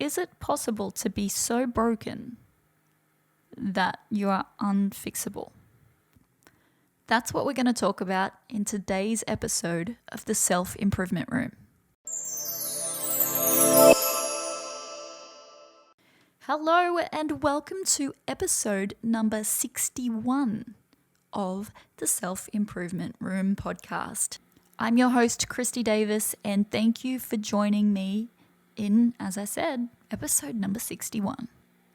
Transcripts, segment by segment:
Is it possible to be so broken that you are unfixable? That's what we're going to talk about in today's episode of the Self-Improvement Room. Hello and welcome to episode number 61 of the Self-Improvement Room podcast. I'm your host, Christy Davis, and thank you for joining me in, as I said, episode number 61.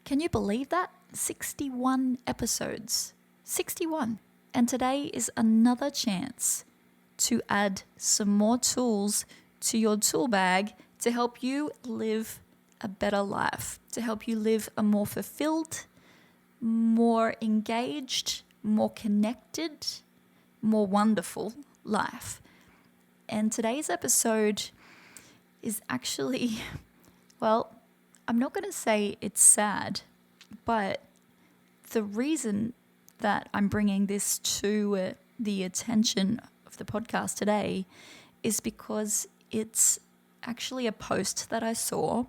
Can you believe that? 61 episodes. 61. And today is another chance to add some more tools to your tool bag to help you live a better life, to help you live a more fulfilled, more engaged, more connected, more wonderful life. And today's episode is actually, well, I'm not going to say it's sad, but the reason that I'm bringing this to the attention of the podcast today is because it's actually a post that I saw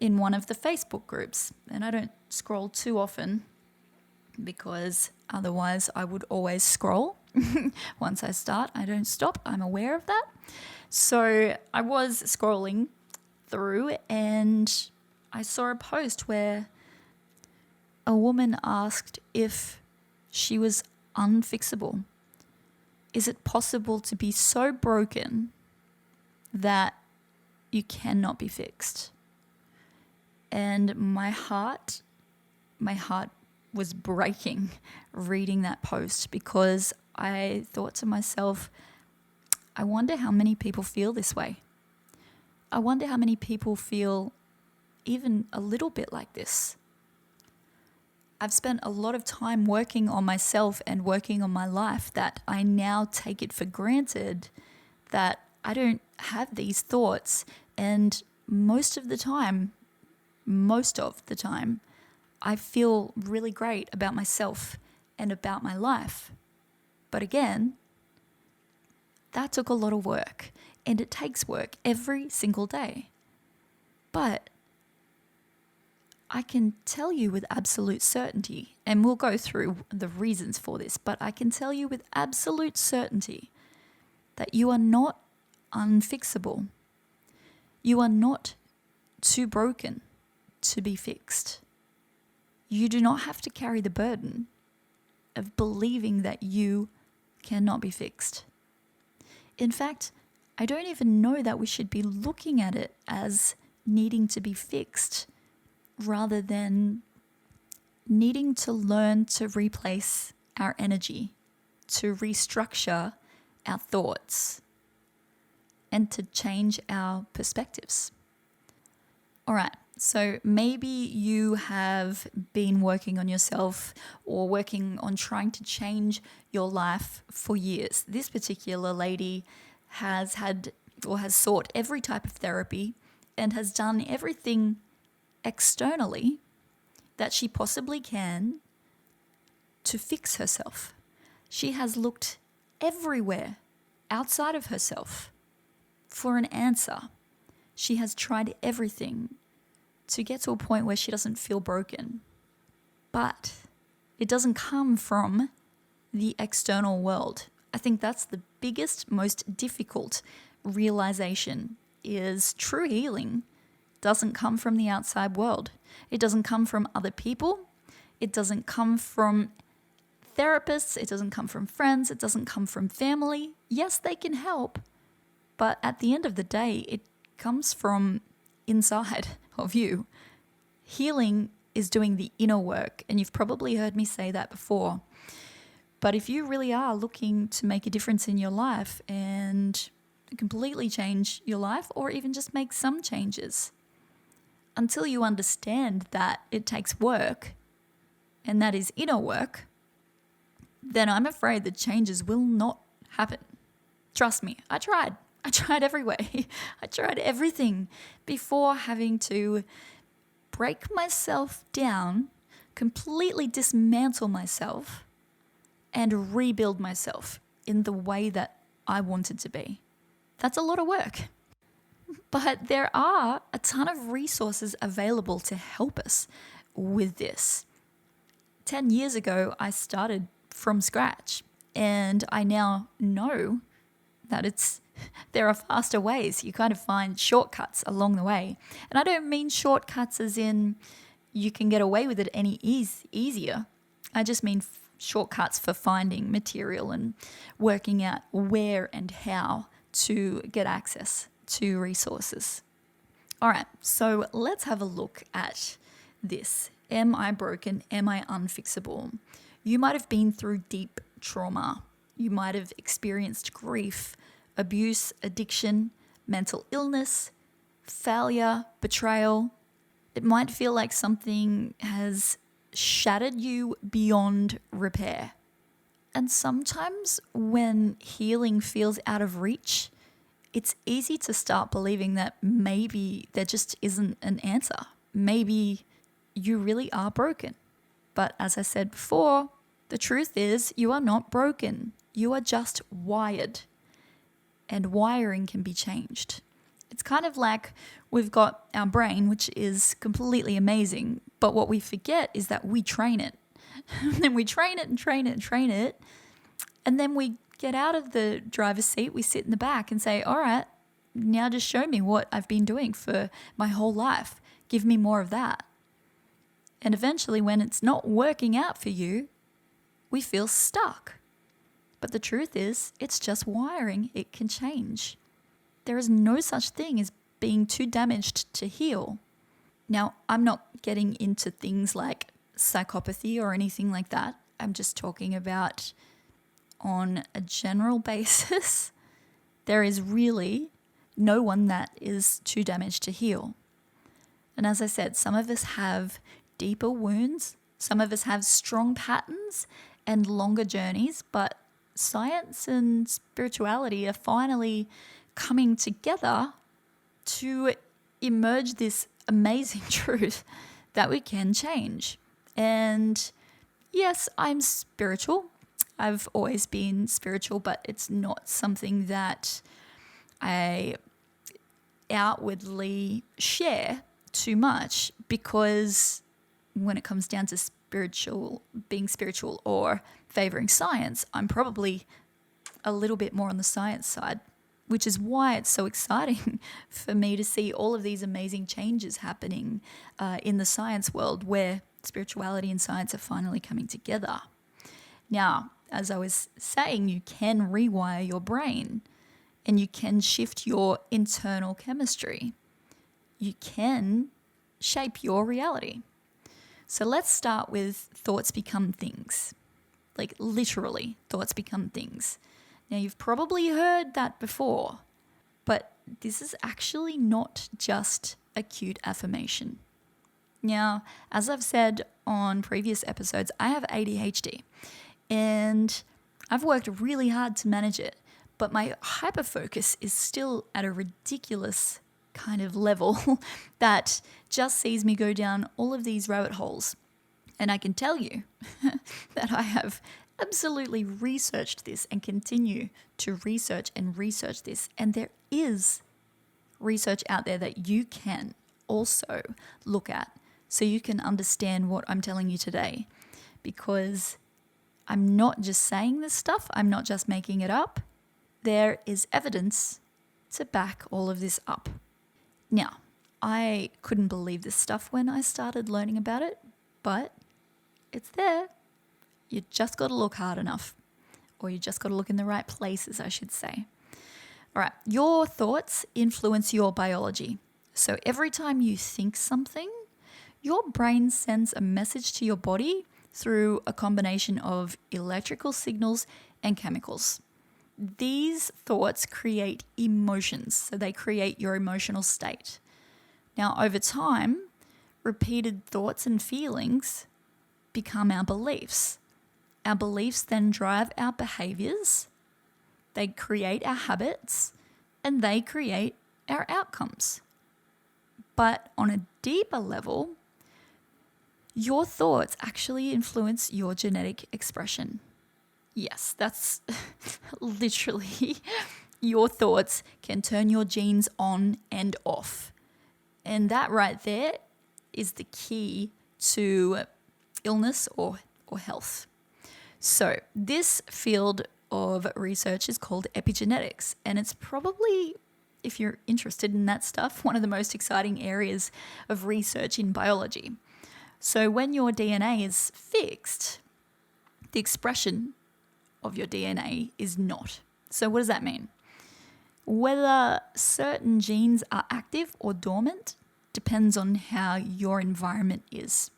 in one of the Facebook groups. And I don't scroll too often because otherwise I would always scroll. Once I start, I don't stop. I'm aware of that. So I was scrolling through and I saw a post where a woman asked if she was unfixable. Is it possible to be so broken that you cannot be fixed? And my heart was breaking reading that post because I thought to myself, I wonder how many people feel this way. I wonder how many people feel even a little bit like this. I've spent a lot of time working on myself and working on my life that I now take it for granted that I don't have these thoughts. And most of the time, I feel really great about myself and about my life. But again, that took a lot of work, and it takes work every single day. But I can tell you with absolute certainty, and we'll go through the reasons for this, but I can tell you with absolute certainty that you are not unfixable. You are not too broken to be fixed. You do not have to carry the burden of believing that you cannot be fixed. In fact, I don't even know that we should be looking at it as needing to be fixed rather than needing to learn to replace our energy, to restructure our thoughts, and to change our perspectives. All right, so maybe you have been working on yourself or working on trying to change your life for years. This particular lady has had or has sought every type of therapy and has done everything externally that she possibly can to fix herself. She has looked everywhere outside of herself for an answer. She has tried everything to get to a point where she doesn't feel broken. But it doesn't come from the external world. I think that's the biggest, most difficult realization is true healing doesn't come from the outside world. It doesn't come from other people. It doesn't come from therapists. It doesn't come from friends. It doesn't come from family. Yes, they can help. But at the end of the day, it comes from inside of you. Healing is doing the inner work, and you've probably heard me say that before. But if you really are looking to make a difference in your life and completely change your life, or even just make some changes, until you understand that it takes work, and that is inner work, then I'm afraid the changes will not happen. Trust me, I tried every way. I tried everything before having to break myself down, completely dismantle myself, and rebuild myself in the way that I wanted to be. That's a lot of work. But there are a ton of resources available to help us with this. 10 years ago, I started from scratch, and I now know that there are faster ways. You kind of find shortcuts along the way. And I don't mean shortcuts as in you can get away with it any easier. I just mean shortcuts for finding material and working out where and how to get access to resources. All right, so let's have a look at this. Am I broken? Am I unfixable? You might have been through deep trauma. You might have experienced grief, abuse, addiction, mental illness, failure, betrayal. It might feel like something has shattered you beyond repair. And sometimes when healing feels out of reach, it's easy to start believing that maybe there just isn't an answer. Maybe you really are broken. But as I said before, the truth is you are not broken. You are just wired. And wiring can be changed. It's kind of like we've got our brain, which is completely amazing, but what we forget is that we train it. And we train it and train it and train it, and then we get out of the driver's seat, we sit in the back and say, all right, now just show me what I've been doing for my whole life. Give me more of that. And eventually, when it's not working out for you, we feel stuck. But the truth is, it's just wiring. It can change. There is no such thing as being too damaged to heal. Now, I'm not getting into things like psychopathy or anything like that. I'm just talking about on a general basis. There is really no one that is too damaged to heal. And as I said, some of us have deeper wounds. Some of us have strong patterns and longer journeys, but science and spirituality are finally coming together to emerge this amazing truth that we can change. And yes, I'm spiritual. I've always been spiritual, but it's not something that I outwardly share too much, because when it comes down to being spiritual or favoring science, I'm probably a little bit more on the science side, which is why it's so exciting for me to see all of these amazing changes happening in the science world, where spirituality and science are finally coming together. Now, as I was saying, you can rewire your brain and you can shift your internal chemistry. You can shape your reality. So let's start with thoughts become things. Like literally, thoughts become things. Now, you've probably heard that before, but this is actually not just a cute affirmation. Now, as I've said on previous episodes, I have ADHD and I've worked really hard to manage it, but my hyperfocus is still at a ridiculous kind of level that just sees me go down all of these rabbit holes. And I can tell you that I have absolutely researched this and continue to research this. And there is research out there that you can also look at so you can understand what I'm telling you today. Because I'm not just saying this stuff, I'm not just making it up. There is evidence to back all of this up. Now, I couldn't believe this stuff when I started learning about it, but it's there. You just got to look hard enough, or you just got to look in the right places, I should say. All right, your thoughts influence your biology. So every time you think something, your brain sends a message to your body through a combination of electrical signals and chemicals. These thoughts create emotions, so they create your emotional state. Now, over time, repeated thoughts and feelings become our beliefs. Our beliefs then drive our behaviors, they create our habits, and they create our outcomes. But on a deeper level, your thoughts actually influence your genetic expression. Yes, that's literally your thoughts can turn your genes on and off. And that right there is the key to illness or health. So this field of research is called epigenetics, and it's probably, if you're interested in that stuff, one of the most exciting areas of research in biology. So when your DNA is fixed, the expression of your DNA is not. So what does that mean? Whether certain genes are active or dormant depends on how your environment is.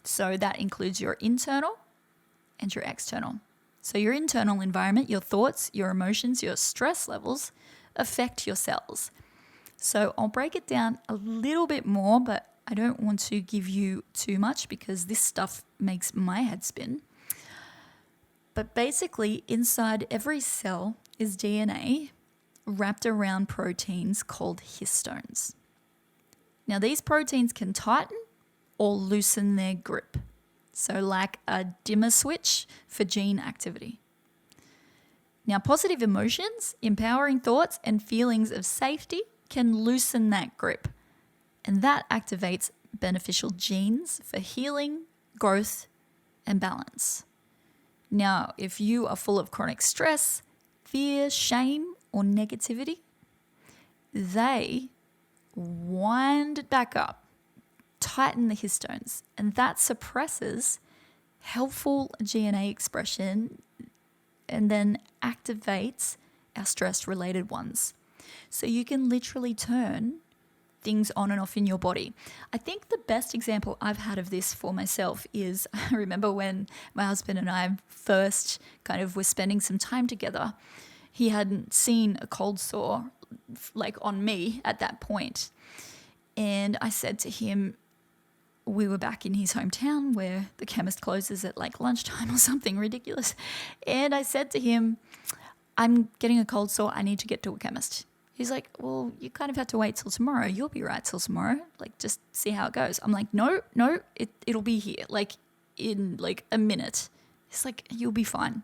So that includes your internal and your external. So your internal environment, your thoughts, your emotions, your stress levels affect your cells. So I'll break it down a little bit more, but I don't want to give you too much because this stuff makes my head spin. But basically, inside every cell is DNA wrapped around proteins called histones. Now, these proteins can tighten or loosen their grip. So like a dimmer switch for gene activity. Now, positive emotions, empowering thoughts, and feelings of safety can loosen that grip. And that activates beneficial genes for healing, growth, and balance. Now, if you are full of chronic stress, fear, shame, or negativity, they wind it back up, tighten the histones, and that suppresses helpful DNA expression and then activates our stress-related ones. So you can literally turn things on and off in your body. I think the best example I've had of this for myself is I remember when my husband and I first kind of were spending some time together. He hadn't seen a cold sore like on me at that point. And I said to him, we were back in his hometown where the chemist closes at like lunchtime or something ridiculous. And I said to him, I'm getting a cold sore. I need to get to a chemist. He's like, well, you kind of have to wait till tomorrow. You'll be right till tomorrow. Like, just see how it goes. I'm like, no, it'll be here. Like, in like a minute. He's like, you'll be fine.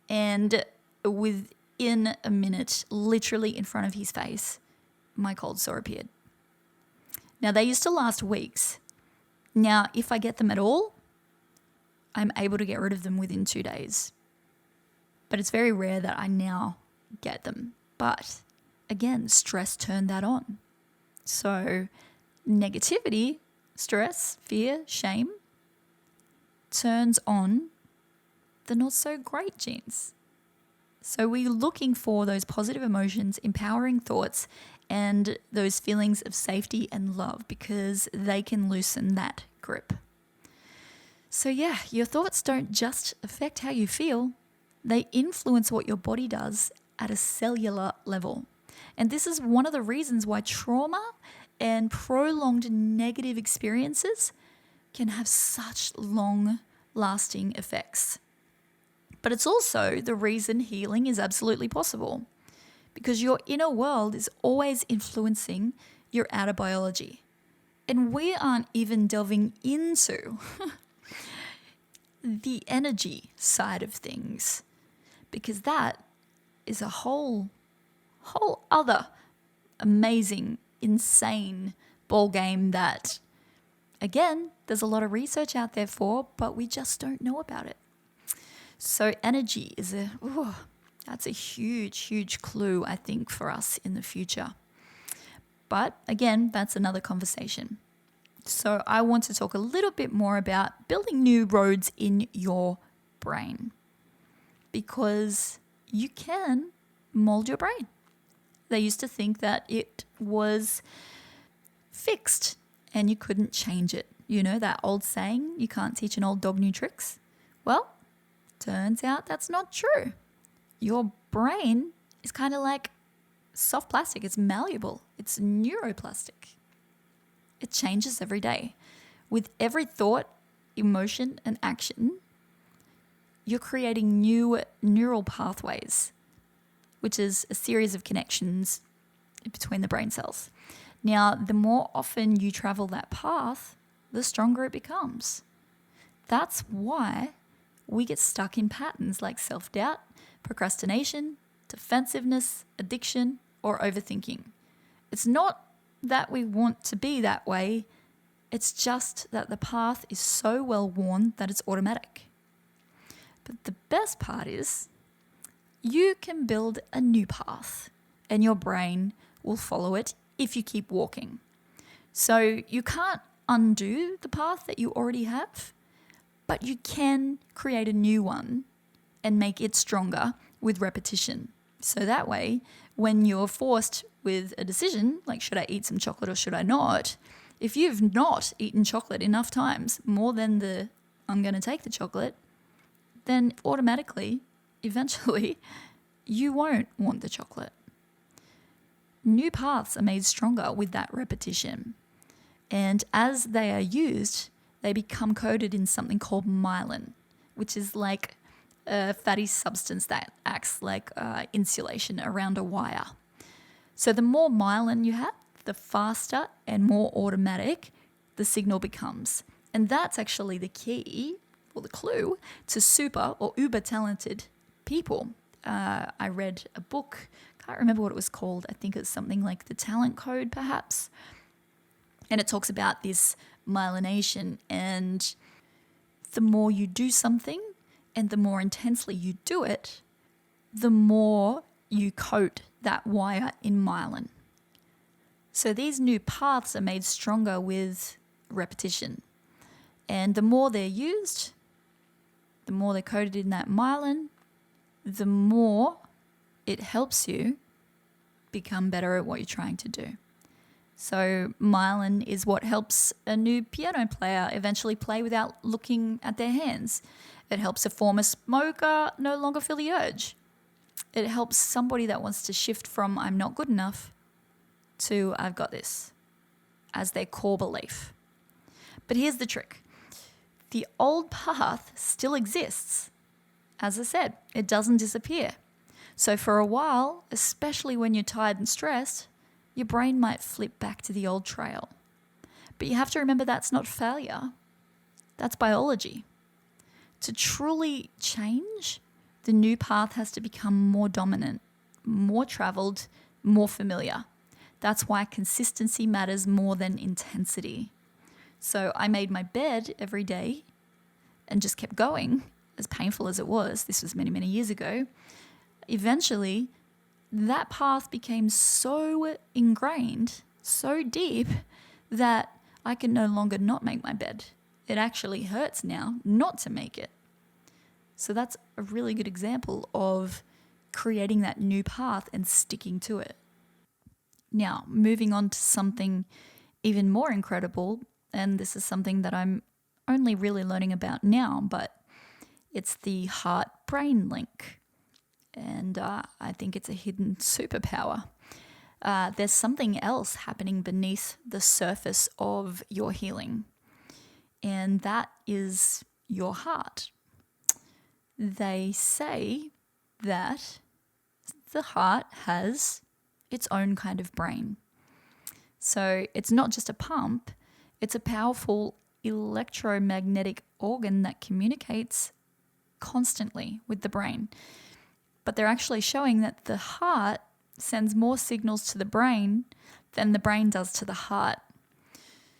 And within a minute, literally in front of his face, my cold sore appeared. Now, they used to last weeks. Now, if I get them at all, I'm able to get rid of them within 2 days. But it's very rare that I now get them. But again, stress turned that on. So negativity, stress, fear, shame turns on the not so great genes. So we're looking for those positive emotions, empowering thoughts, and those feelings of safety and love because they can loosen that grip. So yeah, your thoughts don't just affect how you feel, they influence what your body does at a cellular level. And this is one of the reasons why trauma and prolonged negative experiences can have such long-lasting effects. But it's also the reason healing is absolutely possible, because your inner world is always influencing your outer biology. And we aren't even delving into the energy side of things, because that is a whole other amazing, insane ball game that, again, there's a lot of research out there for, but we just don't know about it. So energy is that's a huge, huge clue, I think, for us in the future. But again, that's another conversation. So I want to talk a little bit more about building new roads in your brain, because you can mold your brain. They used to think that it was fixed and you couldn't change it. You know that old saying, you can't teach an old dog new tricks? Well, turns out that's not true. Your brain is kind of like soft plastic. It's malleable. It's neuroplastic. It changes every day. With every thought, emotion, and action, you're creating new neural pathways, which is a series of connections between the brain cells. Now, the more often you travel that path, the stronger it becomes. That's why we get stuck in patterns like self-doubt, procrastination, defensiveness, addiction, or overthinking. It's not that we want to be that way. It's just that the path is so well worn that it's automatic. But the best part is you can build a new path and your brain will follow it if you keep walking. So you can't undo the path that you already have, but you can create a new one and make it stronger with repetition. So that way, when you're forced with a decision, like should I eat some chocolate or should I not, if you've not eaten chocolate enough times, more than the I'm going to take the chocolate, then automatically, eventually, you won't want the chocolate. New paths are made stronger with that repetition. And as they are used, they become coded in something called myelin, which is like a fatty substance that acts like insulation around a wire. So the more myelin you have, the faster and more automatic the signal becomes. And that's actually the key, or the clue, to super or uber talented people. I read a book, can't remember what it was called. I think it's something like The Talent Code, perhaps. And it talks about this myelination, and the more you do something and the more intensely you do it, the more you coat that wire in myelin. So these new paths are made stronger with repetition. And the more they're used, the more they're coated in that myelin, the more it helps you become better at what you're trying to do. So myelin is what helps a new piano player eventually play without looking at their hands. It helps a former smoker no longer feel the urge. It helps somebody that wants to shift from I'm not good enough to I've got this as their core belief. But here's the trick. The old path still exists. As I said, it doesn't disappear. So for a while, especially when you're tired and stressed, your brain might flip back to the old trail. But you have to remember that's not failure. That's biology. To truly change, the new path has to become more dominant, more traveled, more familiar. That's why consistency matters more than intensity. So I made my bed every day and just kept going, as painful as it was. This was many, many years ago. Eventually, that path became so ingrained, so deep, that I can no longer not make my bed. It actually hurts now not to make it. So that's a really good example of creating that new path and sticking to it. Now, moving on to something even more incredible, and this is something that I'm only really learning about now, but it's the heart-brain link. And I think it's a hidden superpower. There's something else happening beneath the surface of your healing, and that is your heart. They say that the heart has its own kind of brain. So it's not just a pump, it's a powerful electromagnetic organ that communicates constantly with the brain. But they're actually showing that the heart sends more signals to the brain than the brain does to the heart.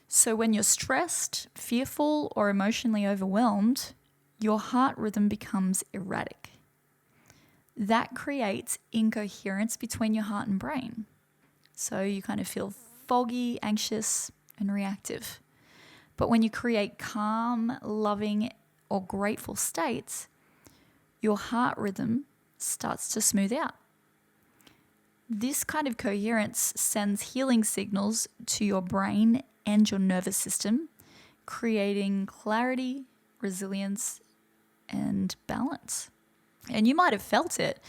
So when you're stressed, fearful, or emotionally overwhelmed, your heart rhythm becomes erratic. That creates incoherence between your heart and brain. So you kind of feel foggy, anxious, and reactive. But when you create calm, loving, or grateful states, your heart rhythm starts to smooth out. This kind of coherence sends healing signals to your brain and your nervous system, creating clarity, resilience, and balance. And you might have felt it,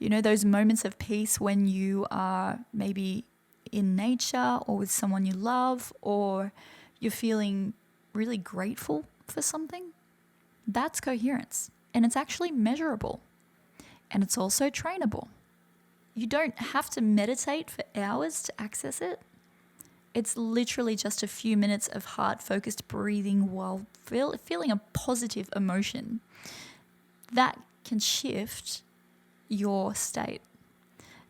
those moments of peace when you are maybe in nature or with someone you love, or you're feeling really grateful for something. That's coherence, and it's actually measurable, and it's also trainable. You don't have to meditate for hours to access it. It's literally just a few minutes of heart-focused breathing while feeling a positive emotion. That can shift your state.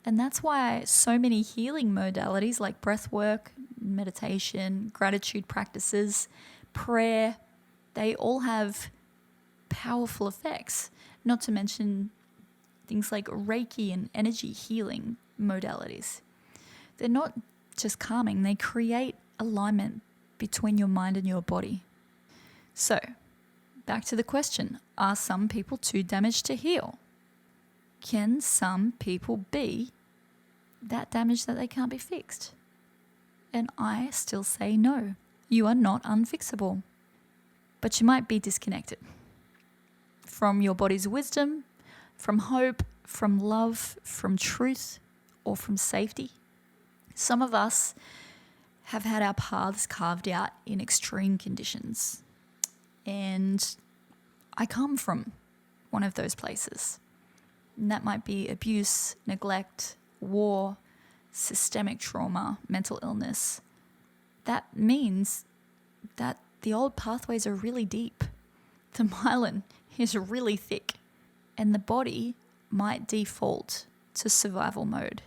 And that's why so many healing modalities like breath work, meditation, gratitude practices, prayer, they all have powerful effects, not to mention things like Reiki and energy healing modalities. They're not just calming, they create alignment between your mind and your body. So, back to the question, are some people too damaged to heal? Can some people be that damaged that they can't be fixed? And I still say no. You are not unfixable. But you might be disconnected from your body's wisdom, from hope, from love, from truth, or from safety. Some of us have had our paths carved out in extreme conditions. And I come from one of those places. And that might be abuse, neglect, war, systemic trauma, mental illness. That means that the old pathways are really deep. The myelin is really thick, and the body might default to survival mode.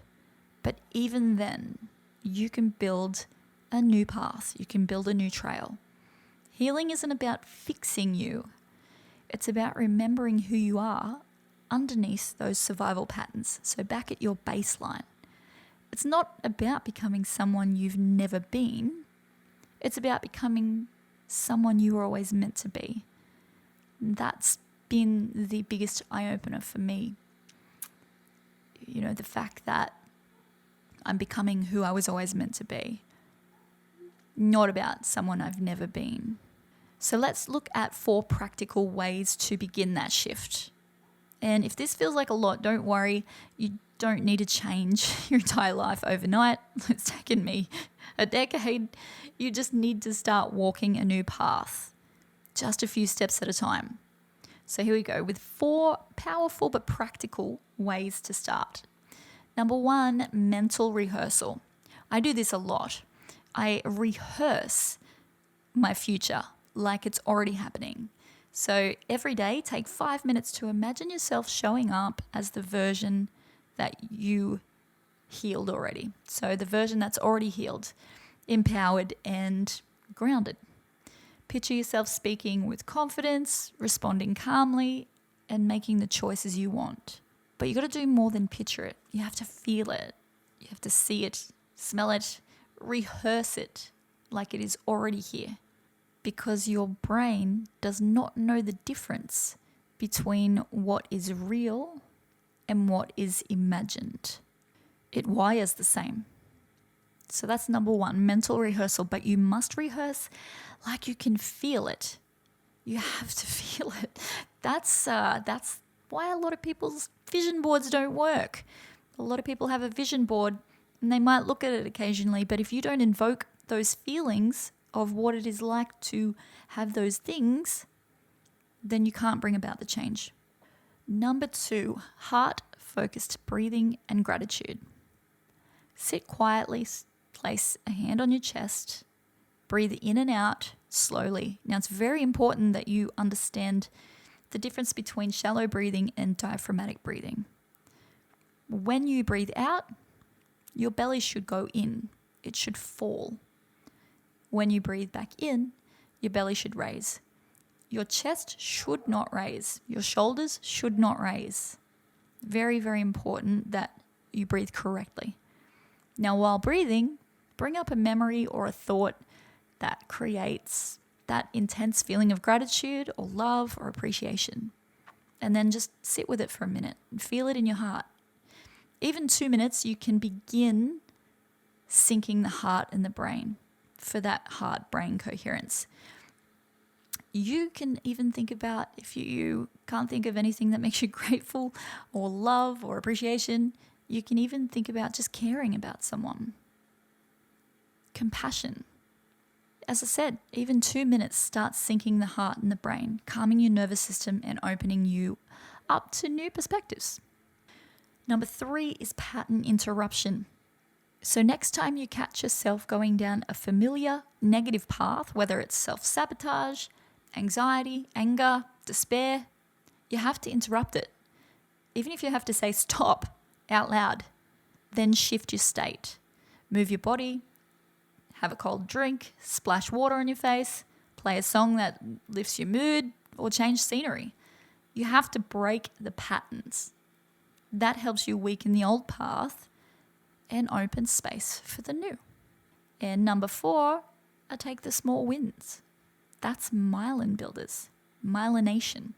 But even then, you can build a new path. You can build a new trail. Healing isn't about fixing you. It's about remembering who you are underneath those survival patterns. So back at your baseline. It's not about becoming someone you've never been. It's about becoming someone you were always meant to be. That's been the biggest eye-opener for me. You know, the fact that I'm becoming who I was always meant to be. Not about someone I've never been. So let's look at 4 practical ways to begin that shift. And if this feels like a lot, don't worry. You don't need to change your entire life overnight. It's taken me a decade. You just need to start walking a new path, just a few steps at a time. So here we go with 4 powerful but practical ways to start. Number 1, mental rehearsal. I do this a lot. I rehearse my future like it's already happening. So every day, take 5 minutes to imagine yourself showing up as the version that you healed already. So the version that's already healed, empowered and grounded. Picture yourself speaking with confidence, responding calmly, and making the choices you want. But you got to do more than picture it. You have to feel it. You have to see it, smell it, rehearse it like it is already here. Because your brain does not know the difference between what is real and what is imagined. It wires the same. So that's number 1, mental rehearsal. But you must rehearse like you can feel it. You have to feel it. That's why a lot of people's vision boards don't work. A lot of people have a vision board and they might look at it occasionally, but if you don't invoke those feelings of what it is like to have those things, then you can't bring about the change. Number 2, heart-focused breathing and gratitude. Sit quietly, place a hand on your chest, breathe in and out slowly. Now, it's very important that you understand the difference between shallow breathing and diaphragmatic breathing. When you breathe out, your belly should go in. It should fall. When you breathe back in, your belly should raise. Your chest should not raise. Your shoulders should not raise. Very, very important that you breathe correctly. Now, while breathing, bring up a memory or a thought that creates that intense feeling of gratitude or love or appreciation. And then just sit with it for a minute and feel it in your heart. Even 2 minutes, you can begin syncing the heart and the brain for that heart-brain coherence. You can even think about, if you can't think of anything that makes you grateful or love or appreciation, you can even think about just caring about someone. Compassion. As I said, even 2 minutes starts syncing the heart and the brain, calming your nervous system and opening you up to new perspectives. Number 3 is pattern interruption. So next time you catch yourself going down a familiar negative path, whether it's self-sabotage, anxiety, anger, despair, you have to interrupt it. Even if you have to say stop out loud. Then shift your state. Move your body, have a cold drink, splash water on your face, play a song that lifts your mood, or change scenery. You have to break the patterns. That helps you weaken the old path and open space for the new. And number 4, I take the small wins. That's myelin builders, myelination.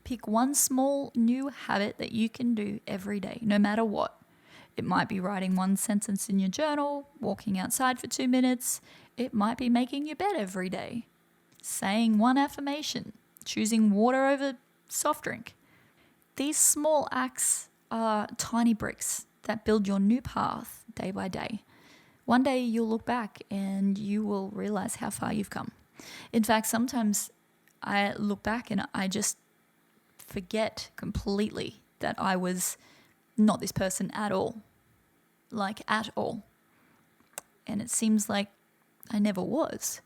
Pick one small new habit that you can do every day, no matter what. It might be writing one sentence in your journal, walking outside for 2 minutes. It might be making your bed every day, saying one affirmation, choosing water over soft drink. These small acts are tiny bricks that build your new path day by day. One day you'll look back and you will realize how far you've come. In fact, sometimes I look back and I just forget completely that I was not this person at all. Like at all. And it seems like I never was.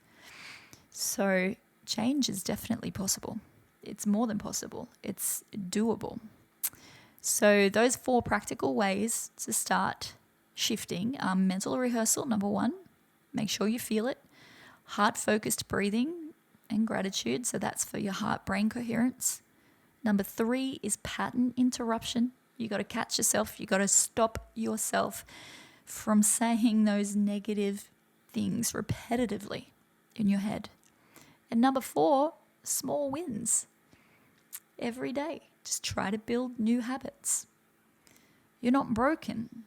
So change is definitely possible. It's more than possible. It's doable. So those 4 practical ways to start shifting are mental rehearsal, number 1. Make sure you feel it. Heart-focused breathing and gratitude. So that's for your heart-brain coherence. Number 3 is pattern interruption. You got to catch yourself. You got to stop yourself from saying those negative things repetitively in your head. And number 4, small wins. Every day, just try to build new habits. You're not broken.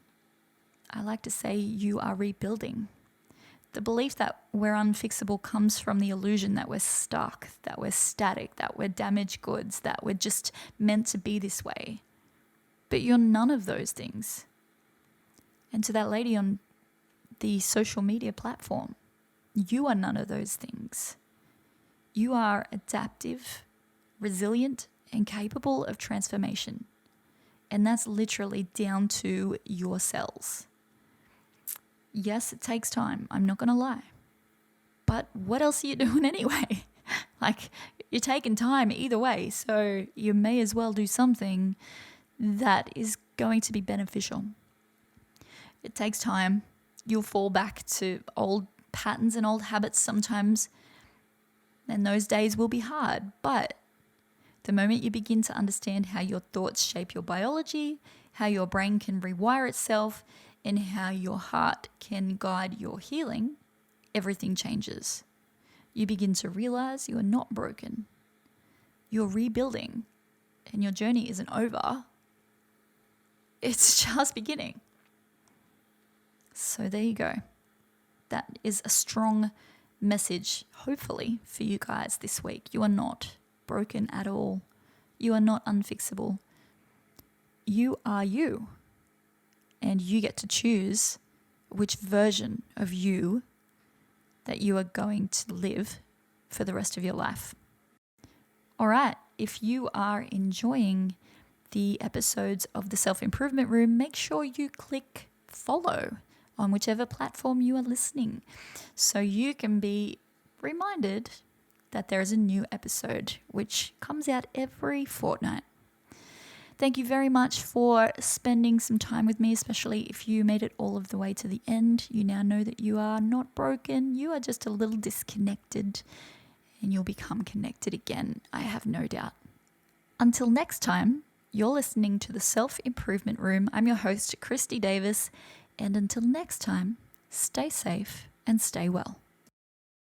I like to say you are rebuilding. The belief that we're unfixable comes from the illusion that we're stuck, that we're static, that we're damaged goods, that we're just meant to be this way. But you're none of those things. And to that lady on the social media platform, you are none of those things. You are adaptive, resilient, and capable of transformation. And that's literally down to your cells. Yes, it takes time. I'm not going to lie. But what else are you doing anyway? Like, you're taking time either way. So you may as well do something that is going to be beneficial. It takes time. You'll fall back to old patterns and old habits sometimes, and those days will be hard. But the moment you begin to understand how your thoughts shape your biology, how your brain can rewire itself, and how your heart can guide your healing, everything changes. You begin to realize you are not broken. You're rebuilding, and your journey isn't over. It's just beginning. So there you go. That is a strong message, hopefully, for you guys this week. You are not broken at all. You are not unfixable. You are you. And you get to choose which version of you that you are going to live for the rest of your life. All right, if you are enjoying the episodes of the Self-Improvement Room, make sure you click follow on whichever platform you are listening so you can be reminded that there is a new episode which comes out every fortnight. Thank you very much for spending some time with me, especially if you made it all of the way to the end. You now know that you are not broken. You are just a little disconnected, and you'll become connected again, I have no doubt. Until next time, you're listening to the Self-Improvement Room. I'm your host, Christy Davis, and until next time, stay safe and stay well.